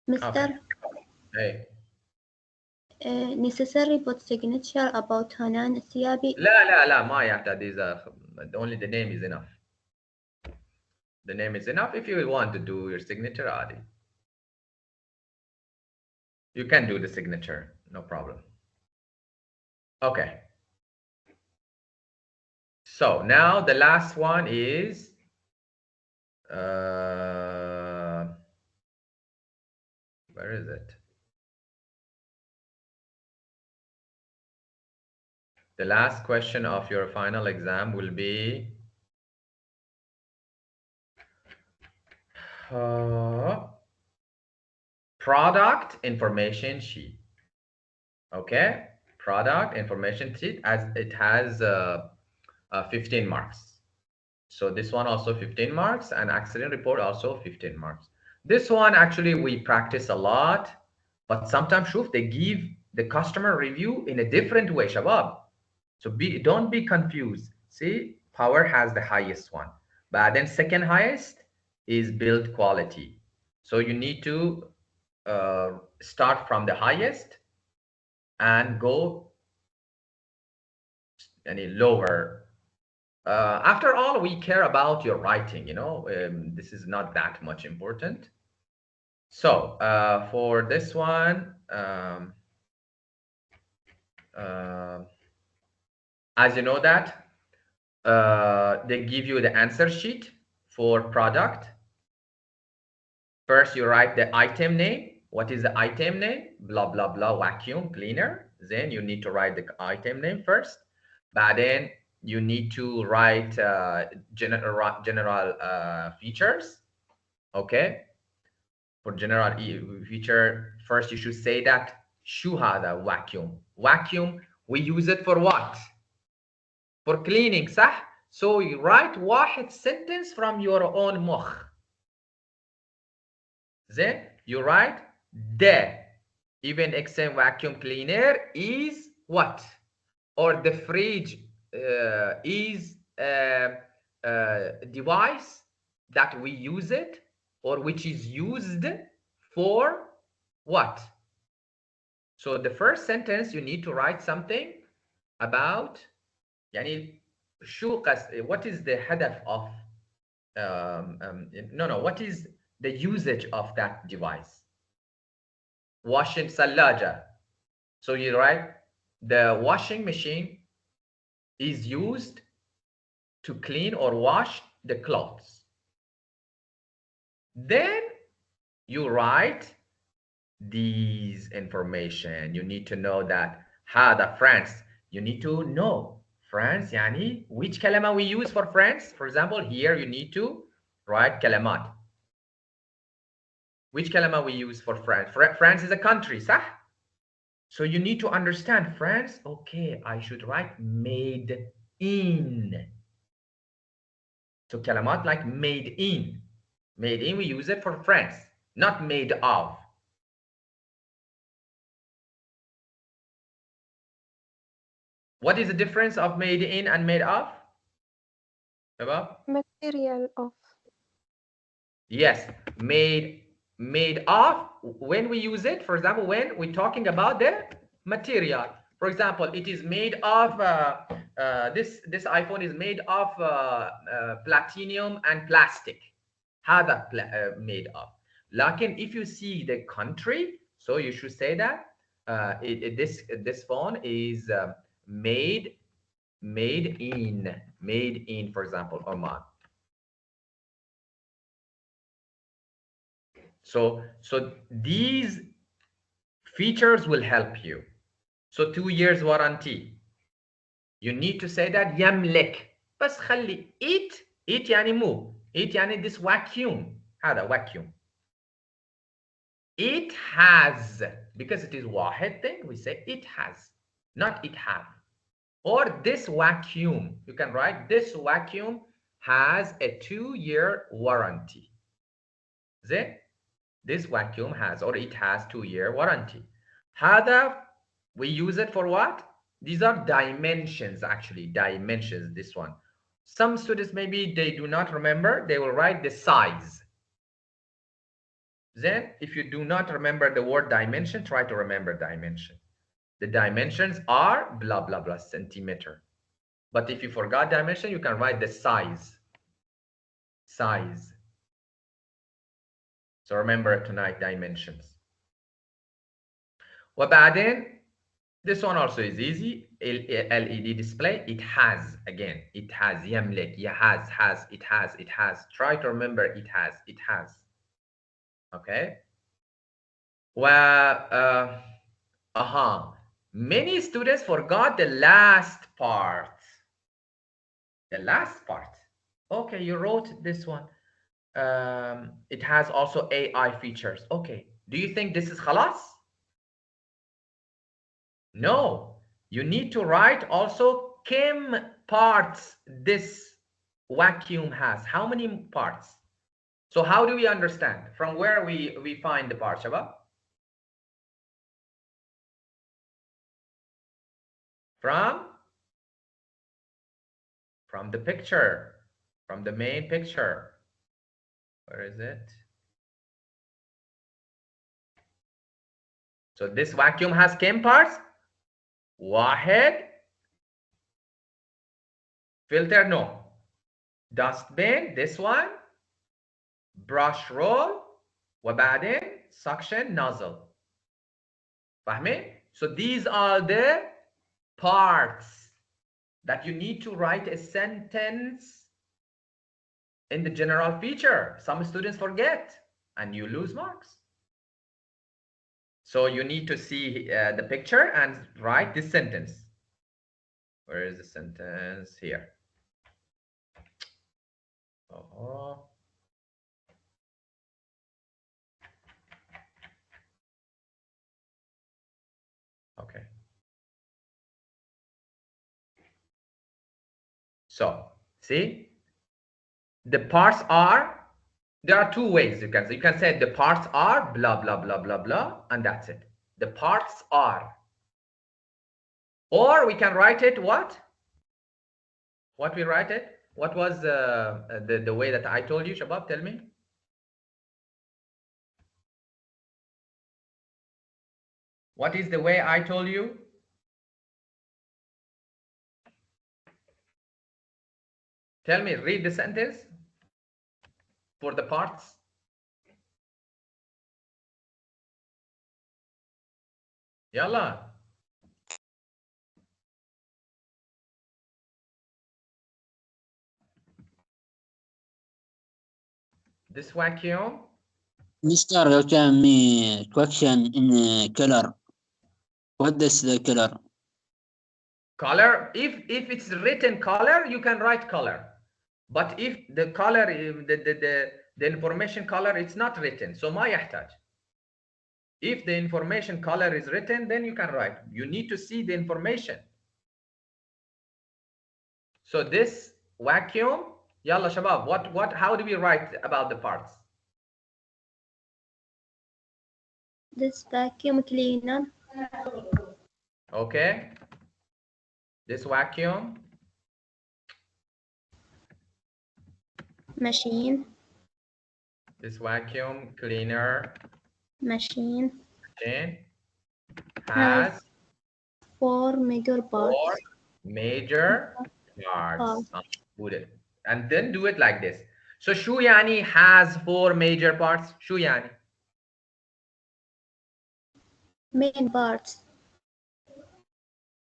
Mr. Okay. Hey. Necessary put signature about Hanan Siabi. لا ما يحتاج. These are only the name is enough. The name is enough. If you want to do your signature, Adi, you can do the signature, no problem. Okay. So now the last one is where is it? The last question of your final exam will be product information sheet. Okay, product information sheet, as it has 15 marks. So this one also 15 marks, and accident report also 15 marks. This one actually we practice a lot, but sometimes shuf, they give the customer review in a different way, shabab. So don't be confused. See, power has the highest one, but then second highest is build quality. So you need to start from the highest and go any lower. After all, we care about your writing, this is not that much important. So for this one, as you know that they give you the answer sheet for product. First, you write the item name. What is the item name? Blah, blah, blah, vacuum cleaner. Then you need to write the item name first. But then you need to write general features. Okay. For general feature, first you should say that شو هذا vacuum. Vacuum, we use it for what? For cleaning, صح? So you write واحد sentence from your own مخ. Then you write the even XM vacuum cleaner is what? Or the fridge is a device that we use it, or which is used for what? So the first sentence you need to write something about يعني what is the هدف of what is the usage of that device? Washing ثلاجة. So you write the washing machine is used to clean or wash the clothes. Then you write these information. You need to know that هذا France. You need to know France يعني which كلمة we use for France. For example, here you need to write كلمات. Which كلمة we use for France? France is a country, صح? So you need to understand France. Okay, I should write made in. So كلمات like made in. Made in, we use it for France, not made of. What is the difference of made in and made of? About? Material of. Yes, made of, when we use it, for example, when we're talking about the material. For example, it is made of this iPhone is made of platinum and plastic. هذا made of. Lakin if you see the country, so you should say that this phone is made in, for example, Oman. So these features will help you. So 2 years warranty. You need to say that يملك. بس خلي it يعني move. It يعني this vacuum. هذا vacuum. It has, because it is واحد thing, we say it has, not it have. Or this vacuum, you can write this vacuum has a 2-year warranty. This vacuum has, or it has 2-year warranty. هذا, we use it for what? These are dimensions, actually, dimensions, this one. Some students, maybe they do not remember, they will write the size. Then, if you do not remember the word dimension, try to remember dimension. The dimensions are blah, blah, blah, centimeter. But if you forgot dimension, you can write the size. Size. So remember tonight dimensions. وبعدين, this one also is easy. LED display, it has, again, it has, يملك, has, it has. Try to remember it has. Okay. Well, many students forgot the last part. The last part. Okay, you wrote this one. It has also AI features. Okay. Do you think this is خلاص? No. You need to write also كم parts this vacuum has. How many parts? So how do we understand? From where we find the parts, Shabab? From the picture, from the main picture. Where is it? So this vacuum has كم parts? واحد. Filter, no. Dustbin, this one. Brush roll. وبعدين suction nozzle. فاهمين? So these are the parts that you need to write a sentence in the general feature. Some students forget and you lose marks. So you need to see the picture and write this sentence. Where is the sentence? Here. Oh. Okay. So see, the parts are, there are 2 ways you can say. You can say the parts are blah, blah, blah, blah, blah, and that's it. The parts are. Or we can write it what? What we write it? What was the way that I told you, Shabab? Tell me. What is the way I told you? Tell me, read the sentence for the parts. Yalla. This vacuum. Mr. You can me question in color. What is the color? Color. If it's written color, you can write color. But if the color, the information color, it's not written, so ما يحتاج. If the information color is written, then you can write. You need to see the information. So this vacuum, yalla shabab, how do we write about the parts? This vacuum cleaner. Okay. This vacuum. Machine. This vacuum cleaner Machine. Has 4 major parts. 4 major parts. Put it. And then do it like this. So شو يعني has 4 major parts? شو يعني? Main parts.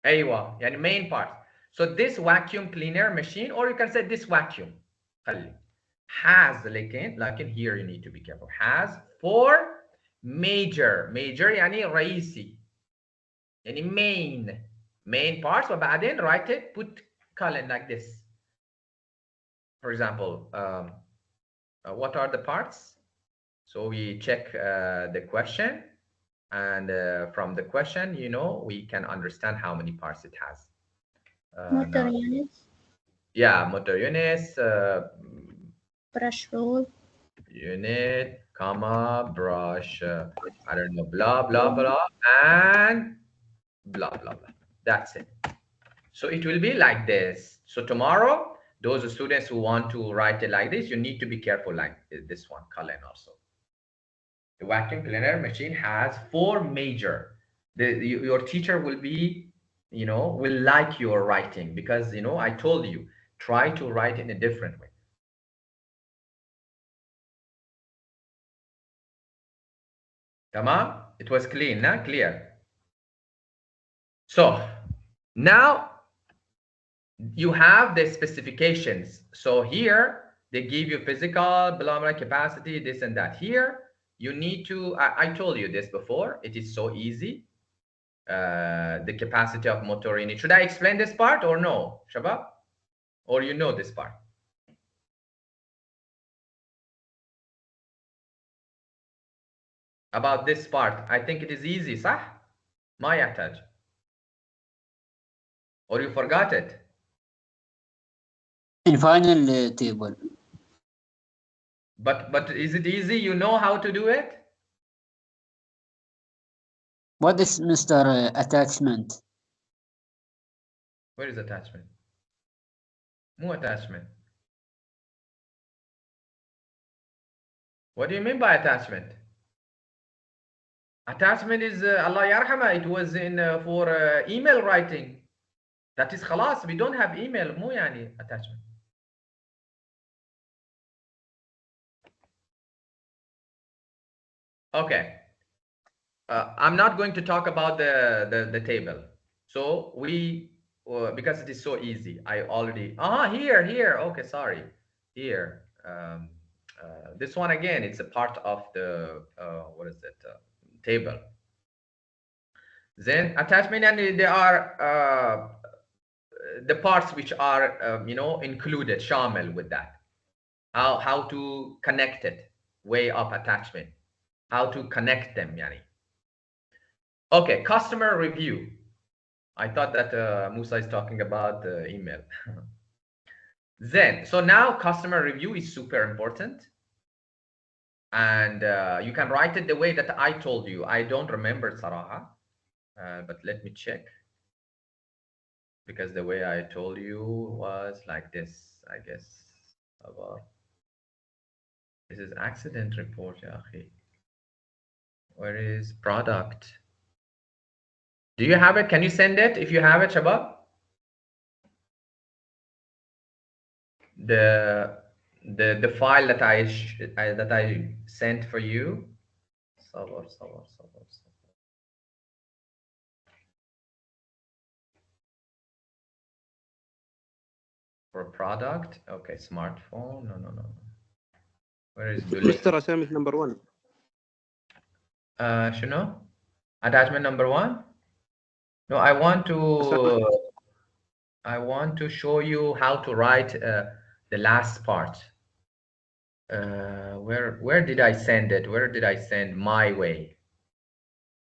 أيوة يعني main parts. So this vacuum cleaner machine, or you can say this vacuum, has لكن here you need to be careful. Has 4 major يعني رئيسي يعني main parts وبعدين write it, put colon like this. For example, what are the parts? So we check the question, and from the question, we can understand how many parts it has. motor Now, units, yeah, motor units, brush roll, unit, comma, brush, I don't know, blah, blah, blah, and blah, blah, blah. That's it. So it will be like this. So tomorrow, those students who want to write it like this, you need to be careful like this one, colon also. The vacuum cleaner machine has 4 major. Your teacher will be, will like your writing because, I told you, try to write in a different way. Tamam? It was clean, not clear. So now you have the specifications. So here they give you physical, blah, blah, capacity, this and that. Here you need to, I told you this before, it is so easy. The capacity of motor unit. Should I explain this part or no, Shabab? Or you know this part? About this part, I think it is easy, صح? ما يحتاج. Or you forgot it? In final table. But is it easy? You know how to do it? What is Mr. Attachment? Where is attachment? No attachment. What do you mean by attachment? Attachment is Allah yarhama. It was in for email writing. That is خلاص. We don't have email. مو يعني attachment. Okay. I'm not going to talk about the table. So we because it is so easy. I already here. Okay, sorry. Here. This one again. It's a part of the what is it? Table. Then attachment, and there are the parts which are included, shamil with that. How to connect it, way of attachment, how to connect them, yani. Okay, customer review. I thought that Musa is talking about the email. Then, so now customer review is super important. And you can write it the way that I told you. I don't remember Saraha, but let me check. Because the way I told you was like this, I guess. This is accident report, ya akhi. Where is product? Do you have it? Can you send it if you have it, Shabab? The file that I sent for you. Sabr. For product, okay, smartphone. No. Where is Mr. assignment number 1? شنو? Attachment number 1? No, I want to show you how to write the last part. Where did I send it? Where did I send my way?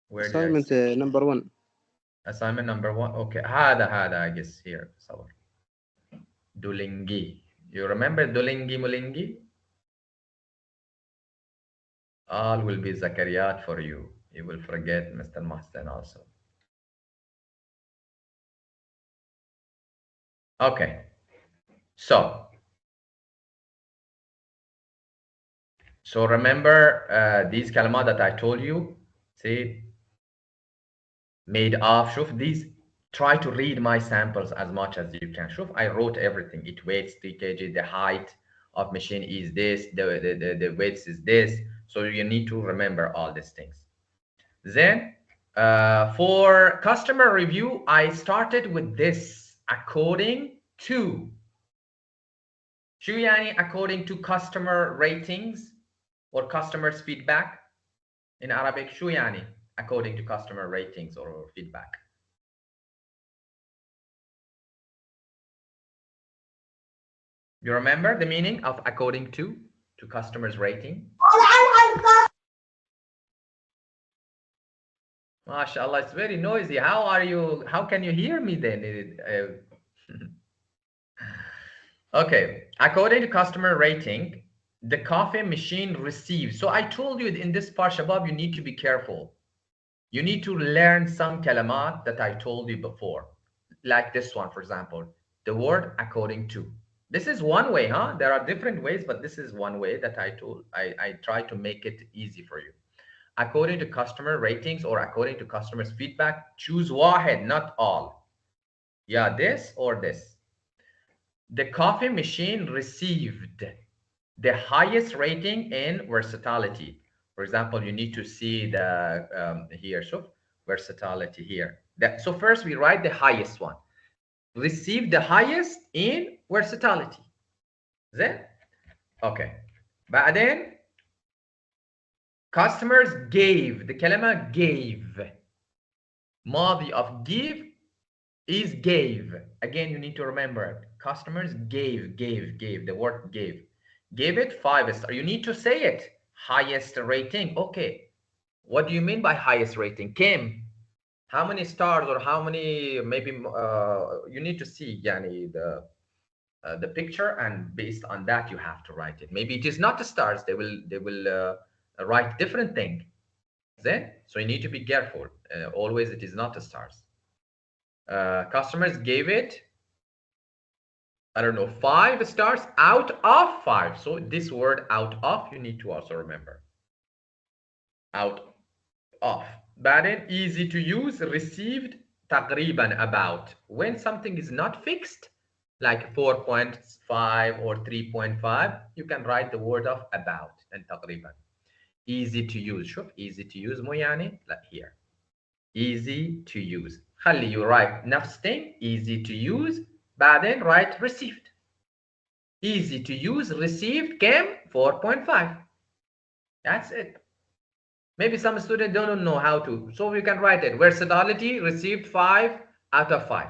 Where assignment number 1. Assignment number 1. Okay, هذا I guess here. صور. Dulingi. You remember Dulingi Mulingi? All will be Zakariyat for you. You will forget Mr. Mohsen also. Okay. So remember these kalma that I told you. See, made of. Shuf, these. Try to read my samples as much as you can. Shuf, I wrote everything. It weighs 3 kg. The height of machine is this. The weights is this. So you need to remember all these things. Then for customer review, I started with this according to شو يعني according to customer ratings or customers feedback in Arabic شو يعني according to customer ratings or feedback? You remember the meaning of according to customers rating? MashaAllah, it's very noisy. How are you? How can you hear me then? Okay, according to customer rating, the coffee machine receives. So I told you in this part, Shabab, you need to be careful. You need to learn some kalamat that I told you before. Like this one, for example, the word according to. This is one way, huh? There are different ways, but this is one way that I try to make it easy for you. According to customer ratings or according to customers' feedback, choose واحد, not all. Yeah, this or this. The coffee machine received the highest rating in versatility. For example, you need to see the here, so versatility here. So first we write the highest one. Received the highest in versatility. Then, okay. بعدين customers gave. The كلمة gave. ماضي of give is gave. Again, you need to remember it. Customers gave. The word gave. Gave it 5 stars. You need to say it. Highest rating. Okay. What do you mean by highest rating? Kim, how many stars or how many, maybe you need to see yani, the picture, and based on that you have to write it. Maybe it is not the stars. They will write different thing. Then, so you need to be careful. Always it is not the stars. Customers gave it, I don't know, 5 stars out of 5. So this word out of, you need to also remember. Out of. بعدين easy to use, received تقريبا about. When something is not fixed, like 4.5 or 3.5, you can write the word of about and تقريبا. Easy to use. شوف easy to use مو يعني like here. Easy to use. خلي you write نفس thing, easy to use, بعدين write received. Easy to use, received came 4.5. That's it. Maybe some students don't know how to, so we can write it. Versatility received 5 out of 5.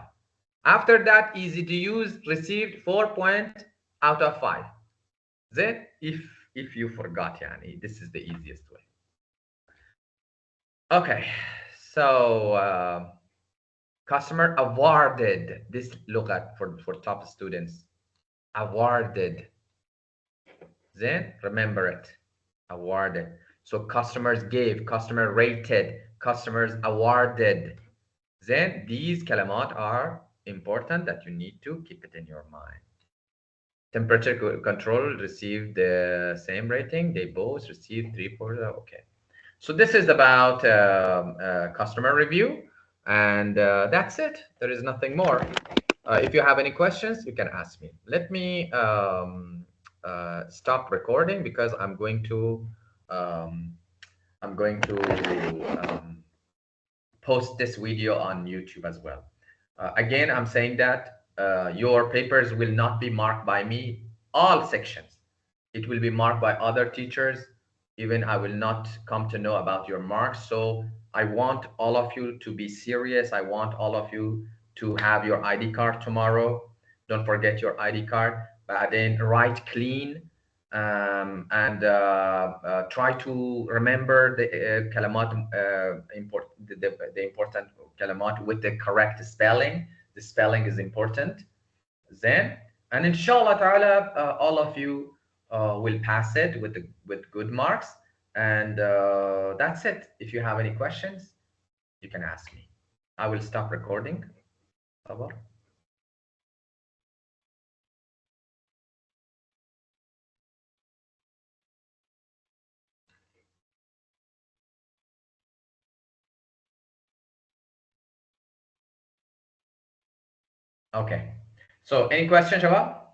After that, easy to use, received 4 point out of 5. Then, if you forgot, yani, this is the easiest way. Okay, so customer awarded. This look at for top students. Awarded. Then remember it. Awarded. So customers gave, customer rated, customers awarded. Then these kalamat are important that you need to keep it in your mind. Temperature control received the same rating. They both received 3.0. Okay. So this is about customer review, and that's it. There is nothing more. If you have any questions, you can ask me. Let me stop recording because I'm going to post this video on YouTube as well. Again, I'm saying that your papers will not be marked by me, all sections. It will be marked by other teachers. Even I will not come to know about your marks. So I want all of you to be serious. I want all of you to have your ID card tomorrow. Don't forget your ID card. But then write clean, and try to remember the kalamat, the important kalamat with the correct spelling. The spelling is important. Then, and inshallah ta'ala, all of you will pass it with good marks. And that's it. If you have any questions, you can ask me. I will stop recording. Sabar. Okay. So any questions, Shabab?